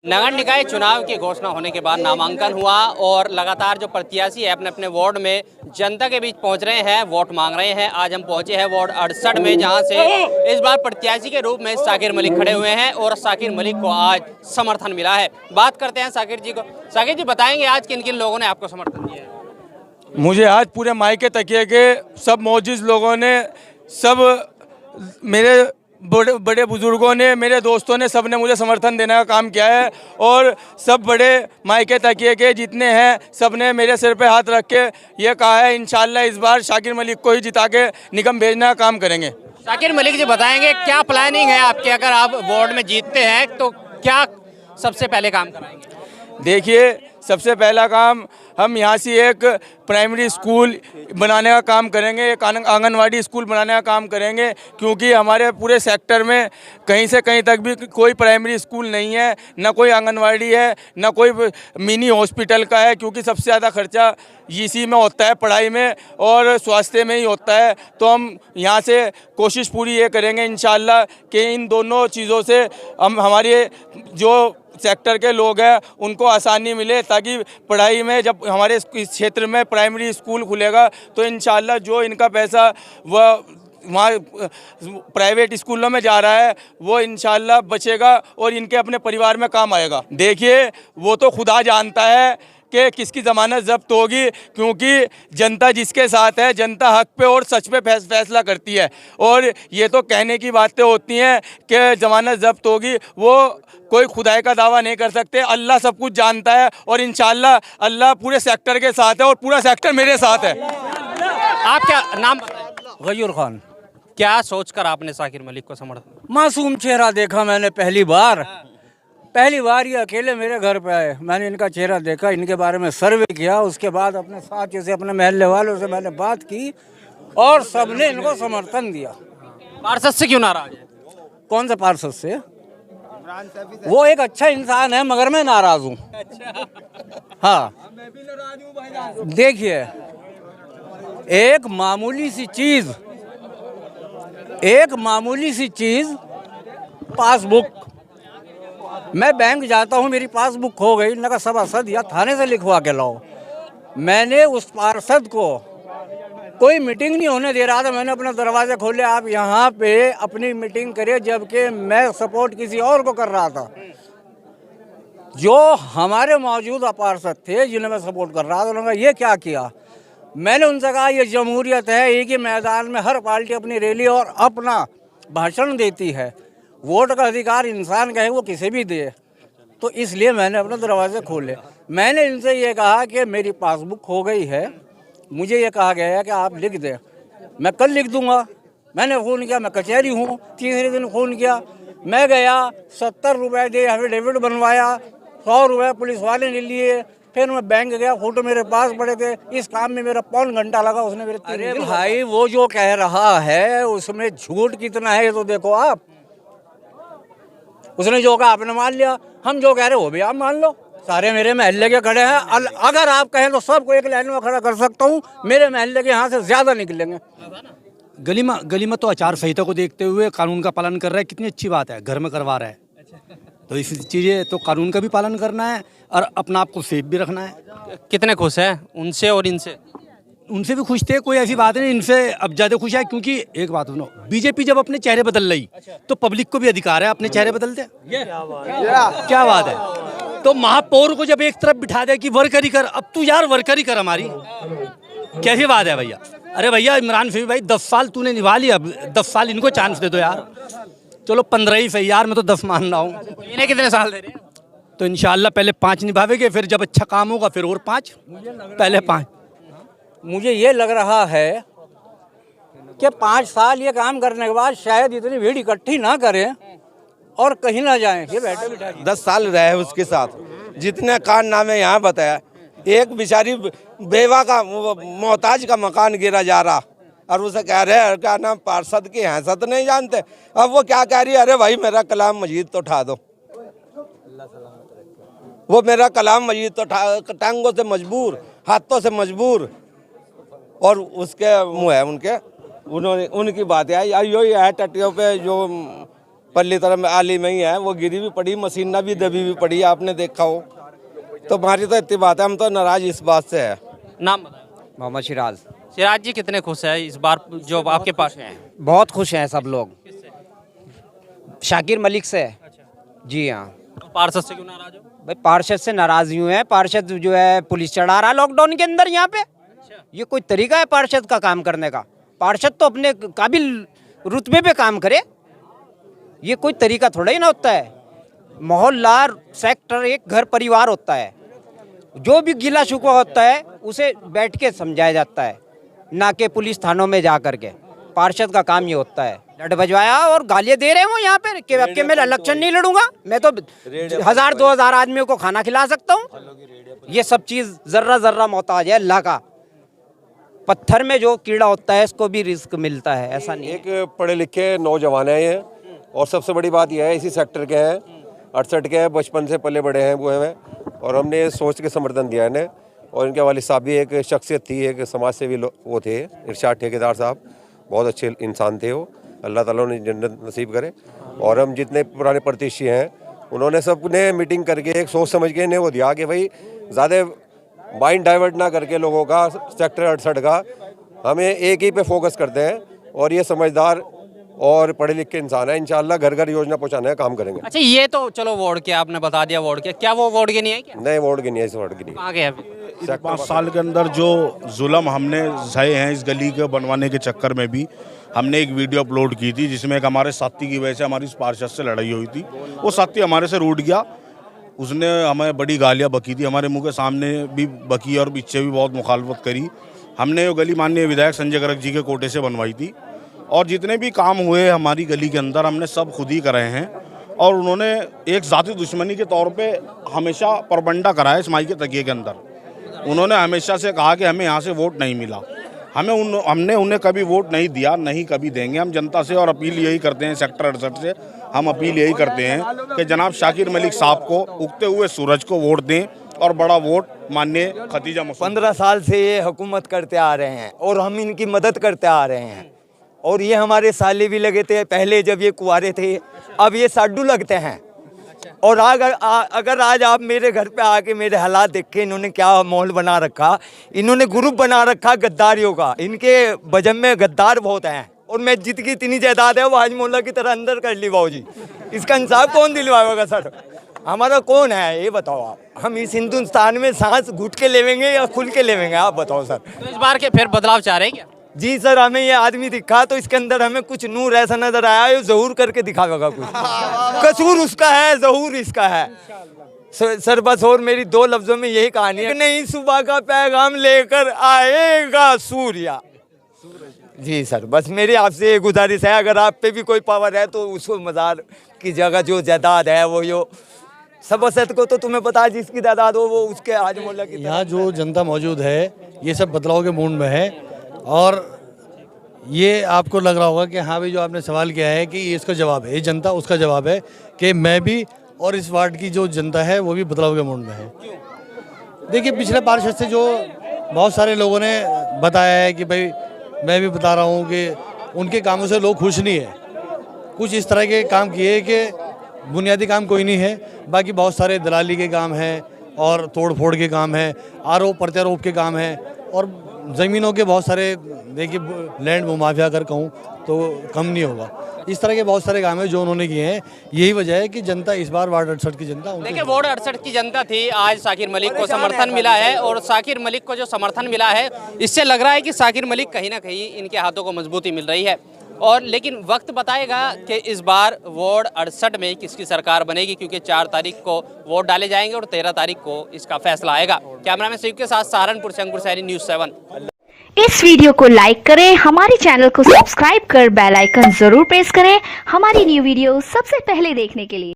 नगर निकाय चुनाव की घोषणा होने के बाद नामांकन हुआ और लगातार जो प्रत्याशी है अपने अपने वार्ड में जनता के बीच पहुंच रहे हैं, वोट मांग रहे हैं। आज हम पहुंचे हैं वार्ड 68 में, जहां से इस बार प्रत्याशी के रूप में शाकिर मलिक खड़े हुए हैं और शाकिर मलिक को आज समर्थन मिला है। बात करते हैं शाकिर जी को। शाकिर जी, बताएंगे आज किन किन लोगों ने आपको समर्थन दिया है? मुझे आज पूरे मायके तकिए के सब मौजूद लोगों ने, सब मेरे बड़े बुजुर्गों ने, मेरे दोस्तों ने, सब ने मुझे समर्थन देने का काम किया है। और सब बड़े मायके तकिए के जितने हैं, सब ने मेरे सिर पे हाथ रख के ये कहा है इंशाल्लाह इस बार शाकिर मलिक को ही जिता के निगम भेजने का काम करेंगे। शाकिर मलिक जी, बताएंगे क्या प्लानिंग है आपकी? अगर आप वार्ड में जीतते हैं तो क्या सबसे पहले काम कराएंगे? देखिए, सबसे पहला काम हम यहाँ से एक प्राइमरी स्कूल बनाने का काम करेंगे, एक आंगनवाड़ी स्कूल बनाने का काम करेंगे, क्योंकि हमारे पूरे सेक्टर में कहीं से कहीं तक भी कोई प्राइमरी स्कूल नहीं है, ना कोई आंगनवाड़ी है, ना कोई मिनी हॉस्पिटल का है, क्योंकि सबसे ज़्यादा खर्चा इसी में होता है, पढ़ाई में और स्वास्थ्य में ही होता है। तो हम यहाँ से कोशिश पूरी ये करेंगे इंशाल्लाह कि इन दोनों चीज़ों से हम हमारे जो सेक्टर के लोग हैं उनको आसानी मिले, ताकि पढ़ाई में जब हमारे इस क्षेत्र में प्राइमरी स्कूल खुलेगा तो इंशाल्लाह जो इनका पैसा वह वहाँ प्राइवेट स्कूलों में जा रहा है वो इंशाल्लाह बचेगा और इनके अपने परिवार में काम आएगा। देखिए, वो तो खुदा जानता है कि किसकी ज़मानत जब्त होगी, क्योंकि जनता जिसके साथ है, जनता हक पे और सच पे फैसला करती है। और ये तो कहने की बातें होती हैं कि ज़मानत जब्त होगी, वो कोई खुदाई का दावा नहीं कर सकते। अल्लाह सब कुछ जानता है और इंशाल्लाह अल्लाह पूरे सेक्टर के साथ है और पूरा सेक्टर मेरे साथ है। आप क्या नाम? गयूर खान। क्या सोचकर आपने शाकिर मलिक को समर्थन? मासूम चेहरा देखा मैंने पहली बार ये अकेले मेरे घर पे आए। मैंने इनका चेहरा देखा, इनके बारे में सर्वे किया, उसके बाद अपने साथियों से, अपने महल्ले वालों से मैंने बात की और सबने इनको समर्थन दिया। पार्षद से क्यों नाराज है? कौन से पार्षद से? वो एक अच्छा इंसान है मगर मैं नाराज हूँ। हाँ, देखिए, एक मामूली सी चीज पासबुक। मैं बैंक जाता हूँ, मेरी पासबुक खो गई, इन्होंने कहा सभासद या थाने से लिखवा के लाओ। मैंने उस पार्षद को कोई मीटिंग नहीं होने दे रहा था, मैंने अपने दरवाजे खोले, आप यहाँ पे अपनी मीटिंग करिए, जबकि मैं सपोर्ट किसी और को कर रहा था। जो हमारे मौजूदा पार्षद थे जिन्हें मैं सपोर्ट कर रहा था, उन्होंने ये क्या किया? मैंने उनसे कहा ये जमहूरियत है, एक ही मैदान में हर पार्टी अपनी रैली और अपना भाषण देती है। वोट का अधिकार इंसान का है, वो किसी भी दे। तो इसलिए मैंने अपने दरवाजे खोले। मैंने इनसे ये कहा कि मेरी पासबुक खो गई है, मुझे ये कहा गया है कि आप लिख दें। मैं कल लिख दूंगा। मैंने फ़ोन किया, मैं कचहरी हूँ, तीसरे दिन फ़ोन किया, मैं गया, 70 रुपये दे एफिडेविट बनवाया, 100 रुपये पुलिस वाले ने लिए। फिर मैं बैंक गया, फोटो मेरे पास पड़े थे। इस काम में मेरा 1.25 घंटा लगा, उसने मेरे। अरे भाई, वो जो कह रहा है उसमें झूठ कितना है ये तो देखो आप। उसने जो कहा आपने मान लिया, हम जो कह रहे वो भी आप मान लो। सारे मेरे महल्ले के खड़े हैं, अगर आप कहें तो सबको एक लाइन में खड़ा कर सकता हूँ। मेरे महल्ले के यहाँ से ज़्यादा निकलेंगे। गली में तो आचार संहिता को देखते हुए कानून का पालन कर रहा है, कितनी अच्छी बात है, घर में करवा रहा है। तो इस चीज़ें तो कानून का भी पालन करना है और अपना आप को सेफ भी रखना है। कितने खुश हैं उनसे और इनसे? उनसे भी खुश थे, कोई ऐसी बात नहीं। इनसे अब ज़्यादा खुश है, क्योंकि एक बात सुनो, बीजेपी जब अपने चेहरे बदल रही तो पब्लिक को भी अधिकार है अपने चेहरे बदल दे। क्या बात है? तो महापौर को जब एक तरफ बिठा दे कि वर्कर ही कर, अब तू यार वर्कर ही कर हमारी, कैसी बात है भैया? अरे भैया इमरान फिर भाई 10 साल तूने निभा लिया, अब 10 साल इनको चांस दे दो यार। चलो 15 ही सही यार, मैं तो 10 मान रहा हूँ। इन्हें कितने साल दे रहे हैं? तो इंशाल्लाह पहले 5 निभावेंगे, फिर जब अच्छा काम होगा फिर और 5, पहले 5। मुझे ये लग रहा है कि 5 साल ये काम करने के बाद शायद इतनी भीड़ इकट्ठी ना करें और कहीं ना जाएं। ये बैठे बिठा 10 साल रहे उसके साथ, जितने कारनामे यहाँ बताया। एक बेचारी बेवा का मोहताज का मकान गिरा जा रहा और उसे कह रहे हैं क्या नाम पार्षद की हैसियत नहीं जानते। अब वो क्या कह रही है, अरे भाई मेरा कलाम मजीद तो उठा दो। वो मेरा कलाम मजीद तो टांगों से मजबूर, हाथों से मजबूर, और उसके मुँह है उनके, उन्होंने उनकी बातें आई। यही है टट्टियों पे जो पल्ली तरफ आली में ही है, वो गिरी भी पड़ी, मशीन भी दबी भी पड़ी, आपने देखा हो। तो हमारी तो इतनी बात है, हम तो नाराज इस बात से है। नाम बताएं। मोहम्मद सिराज। सिराज जी कितने खुश है इस बार जो आपके पास हैं? बहुत खुश हैं सब लोग। शाकिर मलिक से। जी हाँ। पार्षद से क्यों नाराज हो? भाई पार्षद से नाराज यूँ है, पार्षद जो है पुलिस चढ़ा रहा है लॉकडाउन के अंदर यहाँ पे। ये कोई तरीका है पार्षद का काम करने का? पार्षद तो अपने काबिल रुतबे पे काम करे, ये कोई तरीका थोड़ा ही ना होता है। मोहल्ला, सेक्टर, एक घर परिवार होता है, जो भी गिला शिकवा होता है उसे बैठ के समझाया जाता है, ना कि पुलिस थानों में जा करके। पार्षद का काम ये होता है। लड़ बजवाया और गालियाँ दे रहे हो यहाँ पे कि अब के मैं इलेक्शन नहीं लड़ूंगा, मैं तो 1000-2000 आदमियों को खाना खिला सकता हूँ। ये सब चीज़ जर्रा जर्रा मोहताज है अल्लाह का। पत्थर में जो कीड़ा होता है इसको भी रिस्क मिलता है, ऐसा नहीं। एक पढ़े लिखे नौजवान है ये, और सबसे बड़ी बात यह है इसी सेक्टर के हैं, 68 के हैं, बचपन से पले बड़े हैं वो हैं, और हमने सोच के समर्थन दिया इन्हें। और इनके वालिद साहब भी एक शख्सियत थी, एक समाज सेवी वो थे, इरशाद ठेकेदार साहब, बहुत अच्छे इंसान थे वो, अल्लाह ताला उन्हें जन्नत नसीब करे। और हम जितने पुराने प्रत्याशी हैं उन्होंने सबने मीटिंग करके एक सोच समझ के इन्हें वो दिया कि भाई ज़्यादा माइंड डाइवर्ट ना करके लोगों का, सेक्टर 68 का, हमें एक ही पे फोकस करते हैं। और ये समझदार और पढ़े लिखे इंसान है, इंशाल्लाह घर घर योजना पहुंचाने का काम करेंगे। अच्छा, ये तो चलो वार्ड के आपने बता दिया, वार्ड के, क्या वो वार्ड के नहीं है क्या? नए वार्ड के नहीं है, इस वार्ड के नहीं। कहाँ गए अभी? 5 साल के अंदर जो जुल्म हमने सहे हैं इस गली के बनवाने के चक्कर में भी, हमने एक वीडियो अपलोड की थी जिसमें एक हमारे साथी की वजह से हमारी इस पार्षद से लड़ाई हुई थी। वो साथी हमारे से रूठ गया, उसने हमें बड़ी गालियाँ बकी थी, हमारे मुंह के सामने भी बकी और पीछे भी बहुत मुखालफत करी। हमने वो गली माननीय विधायक संजय गर्ग जी के कोटे से बनवाई थी, और जितने भी काम हुए हमारी गली के अंदर हमने सब खुद ही कराए हैं। और उन्होंने एक ज़ाती दुश्मनी के तौर पे हमेशा परबंडा कराया इस माई के तकिए के अंदर। उन्होंने हमेशा से कहा कि हमें यहाँ से वोट नहीं मिला, हमने उन्हें कभी वोट नहीं दिया, नहीं कभी देंगे। हम जनता से और अपील यही करते हैं, सेक्टर 68 से हम अपील यही करते हैं कि जनाब शाकिर मलिक साहब को उगते हुए सूरज को वोट दें, और बड़ा वोट माननीय खतीजा मसूद। 15 साल से ये हुकूमत करते आ रहे हैं और हम इनकी मदद करते आ रहे हैं। और ये हमारे साले भी लगे थे पहले जब ये कुंवारे थे, अब ये साडू लगते हैं। और अगर आज आप मेरे घर पे आके मेरे हालात देखें, इन्होंने क्या माहौल बना रखा, इन्होंने ग्रुप बना रखा गद्दारियों का। इनके बजम में गद्दार बहुत हैं, और मैं जीत की इतनी जायदाद है वो हाजी मोल्ला की तरह अंदर कर ली बाबू जी। इसका इंसाफ कौन दिलवाएगा सर? हमारा कौन है ये बताओ आप? हम इस हिंदुस्तान में सांस घुट के लेवेंगे या खुल के लेवेंगे, आप बताओ सर। तो इस बार के फिर बदलाव चाह रहे हैं क्या? जी सर, हमें ये आदमी दिखा तो इसके अंदर हमें कुछ नूर ऐसा नजर आया, ये जहूर करके दिखावेगा कुछ। कसूर उसका है, जहूर इसका है सर बस। और मेरी 2 लफ्जों में यही कहानी है, नहीं सुबह का पैगाम लेकर आएगा सूर्या। जी सर, बस मेरी आपसे ये गुजारिश है, अगर आप पे भी कोई पावर है तो उसको मज़ार की जगह जो जायदाद है वो यो सब असद को तो तुम्हें पता है, जिसकी जायदाद हो वो उसके आज मोल्ला की। यहाँ जो जनता मौजूद है ये सब बदलाव के मूड में है, और ये आपको लग रहा होगा कि हाँ भाई जो आपने सवाल किया है कि ये इसका जवाब है, ये जनता उसका जवाब है कि मैं भी और इस वार्ड की जो जनता है वो भी बदलाव के मूड में है। देखिए, पिछले पार्षद से जो बहुत सारे लोगों ने बताया है कि भाई मैं भी बता रहा हूँ कि उनके कामों से लोग खुश नहीं है। कुछ इस तरह के काम किए कि बुनियादी काम कोई नहीं है, बाकी बहुत सारे दलाली के काम हैं और तोड़ फोड़ के काम हैं, आरोप प्रत्यारोप के काम हैं, और ज़मीनों के बहुत सारे, देखिए लैंड मुआवजा अगर कहूँ तो कम नहीं होगा। इस तरह के बहुत सारे काम हैं जो उन्होंने किए हैं। यही वजह है कि जनता इस बार वार्ड 68 की जनता, देखिए वार्ड 68 की जनता थी, आज शाकिर मलिक को समर्थन मिला है, और शाकिर मलिक को जो समर्थन मिला है इससे लग रहा है कि शाकिर मलिक कहीं ना कहीं इनके हाथों को मजबूती मिल रही है। और लेकिन वक्त बताएगा कि इस बार वार्ड 68 में किसकी सरकार बनेगी, क्योंकि 4 तारीख को वोट डाले जाएंगे और 13 तारीख को इसका फैसला आएगा। कैमरामैन सईद के साथ सहारनपुर से अंकुर सैनी, न्यूज़ 7। इस वीडियो को लाइक करें, हमारे चैनल को सब्सक्राइब कर बेल आइकन जरूर प्रेस करें हमारी न्यू वीडियो सबसे पहले देखने के लिए।